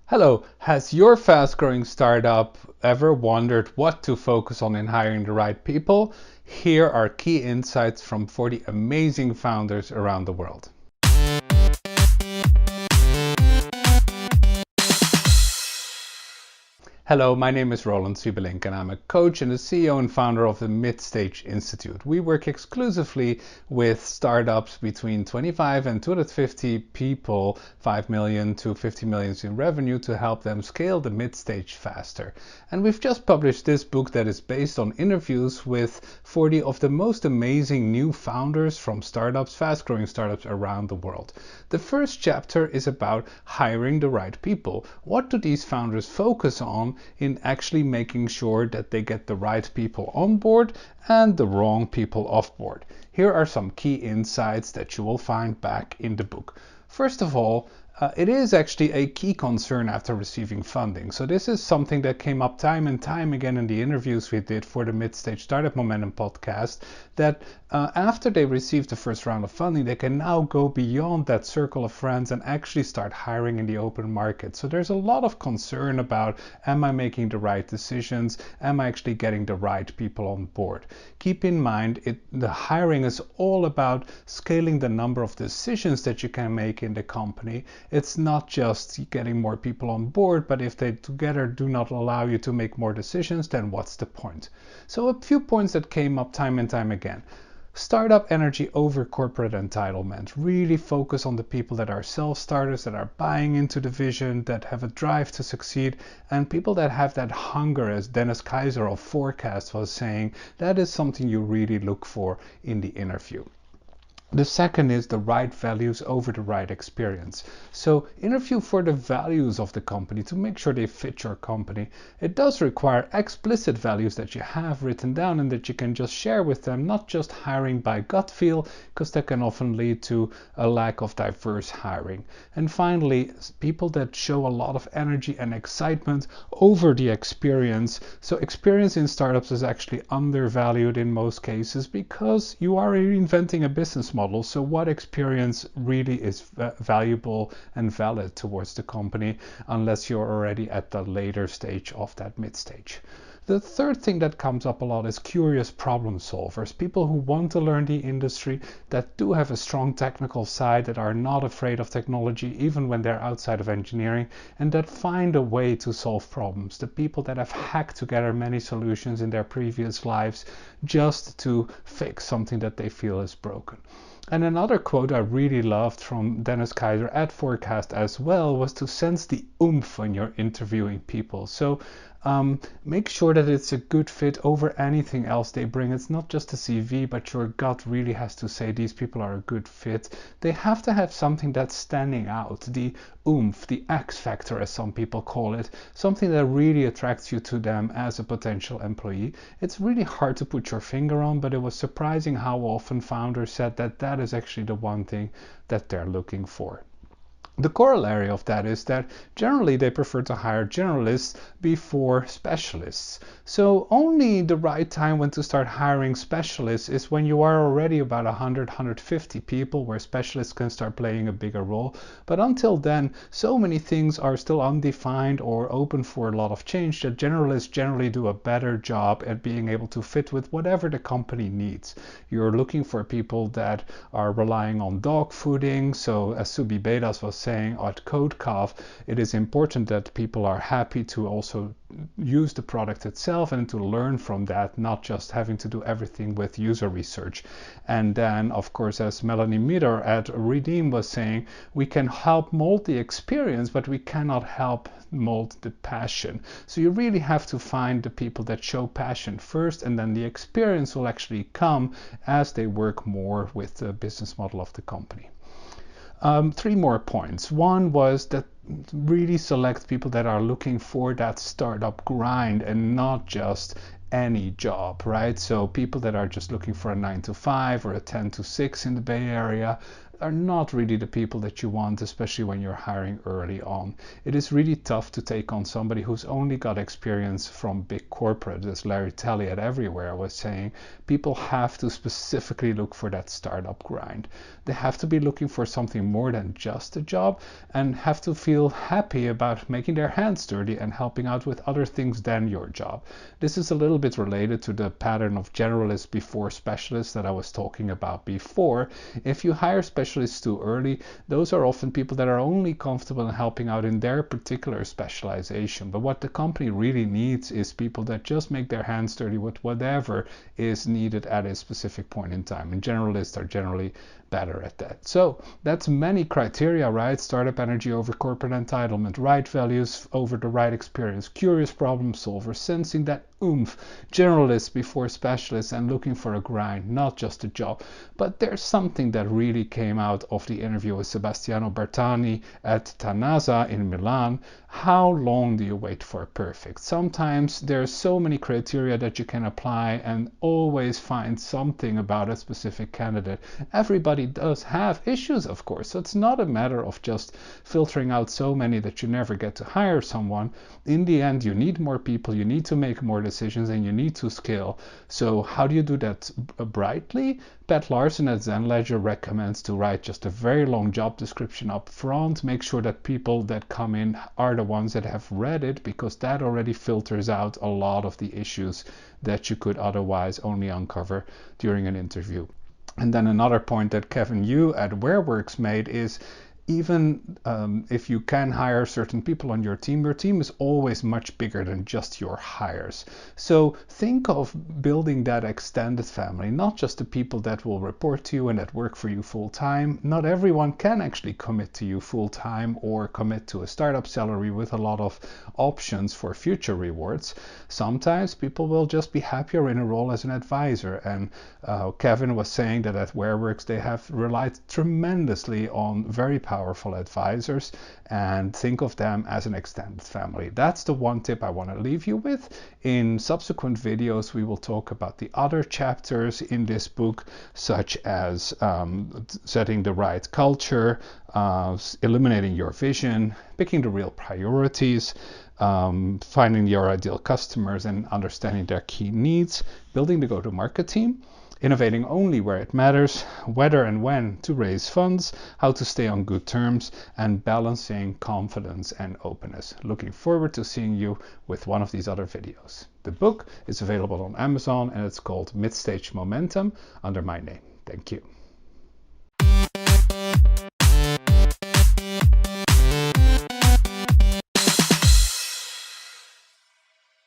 Hello, has your fast-growing startup ever wondered what to focus on in hiring the right people? Here are key insights from 40 amazing founders around the world. Hello, my name is Roland Siebelink and I'm a coach and the CEO and founder of the Midstage Institute. We work exclusively with startups between 25 and 250 people, 5 million to 50 million in revenue to help them scale the mid-stage faster. And we've just published this book that is based on interviews with 40 of the most amazing new founders from startups, fast-growing startups around the world. The first chapter is about hiring the right people. What do these founders focus on in actually making sure that they get the right people on board and the wrong people off board? Here are some key insights that you will find back in the book. First of all, it is actually a key concern after receiving funding. So this is something that came up time and time again in the interviews we did for the Midstage Startup Momentum podcast, that after they receive the first round of funding, they can now go beyond that circle of friends and actually start hiring in the open market. So there's a lot of concern about, am I making the right decisions? Am I actually getting the right people on board? Keep in mind, the hiring is all about scaling the number of decisions that you can make in the company. It's not just getting more people on board, but if they together do not allow you to make more decisions, then what's the point? So a few points that came up time and time again. Startup energy over corporate entitlement. Really focus on the people that are self-starters, that are buying into the vision, that have a drive to succeed, and people that have that hunger, as Dennis Kaiser of Forecast was saying. That is something you really look for in the interview. The second is the right values over the right experience. So interview for the values of the company to make sure they fit your company. It does require explicit values that you have written down and that you can just share with them, not just hiring by gut feel, because that can often lead to a lack of diverse hiring. And finally, people that show a lot of energy and excitement over the experience. So experience in startups is actually undervalued in most cases because you are reinventing a business model. So what experience really is valuable and valid towards the company, unless you're already at the later stage of that mid stage. The third thing that comes up a lot is curious problem solvers, people who want to learn the industry, that do have a strong technical side, that are not afraid of technology even when they're outside of engineering, and that find a way to solve problems. The people that have hacked together many solutions in their previous lives just to fix something that they feel is broken. And another quote I really loved from Dennis Kaiser at Forecast as well was to sense the oomph when you're interviewing people. So make sure that it's a good fit over anything else they bring. It's not just a CV, but your gut really has to say these people are a good fit. They have to have something that's standing out, the oomph, the X factor as some people call it, something that really attracts you to them as a potential employee. It's really hard to put your finger on, but it was surprising how often founders said that that is actually the one thing that they're looking for. The corollary of that is that generally they prefer to hire generalists before specialists. So only the right time when to start hiring specialists is when you are already about 100, 150 people, where specialists can start playing a bigger role. But until then, so many things are still undefined or open for a lot of change that generalists generally do a better job at being able to fit with whatever the company needs. You're looking for people that are relying on dog fooding. So as Subi Bedas was saying at CodeCoff, it is important that people are happy to also use the product itself and to learn from that, not just having to do everything with user research. And then, of course, as Melanie Meader at Redeem was saying, we can help mold the experience, but we cannot help mold the passion. So you really have to find the people that show passion first, and then the experience will actually come as they work more with the business model of the company. Three more points. One was that really select people that are looking for that startup grind and not just any job, right? So people that are just looking for a 9 to 5 or a 10 to 6 in the Bay Area, are not really the people that you want, especially when you're hiring early on. It is really tough to take on somebody who's only got experience from big corporate, as Larry Telly at Everywhere was saying. People have to specifically look for that startup grind. They have to be looking for something more than just a job, and have to feel happy about making their hands dirty and helping out with other things than your job. This is a little bit related to the pattern of generalists before specialists that I was talking about before. If you hire specialists too early, those are often people that are only comfortable in helping out in their particular specialization. But what the company really needs is people that just make their hands dirty with whatever is needed at a specific point in time. And generalists are generally better at that. So that's many criteria, right? Startup energy over corporate entitlement, right values over the right experience, curious problem solver, sensing that oomph, generalists before specialists, and looking for a grind, not just a job. But there's something that really came out of the interview with Sebastiano Bertani at Tanasa in Milan. How long do you wait for perfect? Sometimes there's so many criteria that you can apply and always find something about a specific candidate. Everybody does have issues, of course, so it's not a matter of just filtering out so many that you never get to hire someone. In the end, you need more people, you need to make more decisions, and you need to scale. So how do you do that brightly? Pat Larson at ZenLedger recommends to write just a very long job description up front. Make sure that people that come in are the ones that have read it, because that already filters out a lot of the issues that you could otherwise only uncover during an interview. And then another point that Kevin Yu at WhereWorks made is, even if you can hire certain people on your team is always much bigger than just your hires. So think of building that extended family, not just the people that will report to you and that work for you full time. Not everyone can actually commit to you full time or commit to a startup salary with a lot of options for future rewards. Sometimes people will just be happier in a role as an advisor. And Kevin was saying that at WhereWorks they have relied tremendously on very powerful advisors, and think of them as an extended family. That's the one tip I want to leave you with. In subsequent videos, we will talk about the other chapters in this book, such as setting the right culture, eliminating your vision, picking the real priorities, finding your ideal customers and understanding their key needs, building the go-to-market team, innovating only where it matters, whether and when to raise funds, how to stay on good terms, and balancing confidence and openness. Looking forward to seeing you with one of these other videos. The book is available on Amazon and it's called Midstage Momentum under my name. Thank you.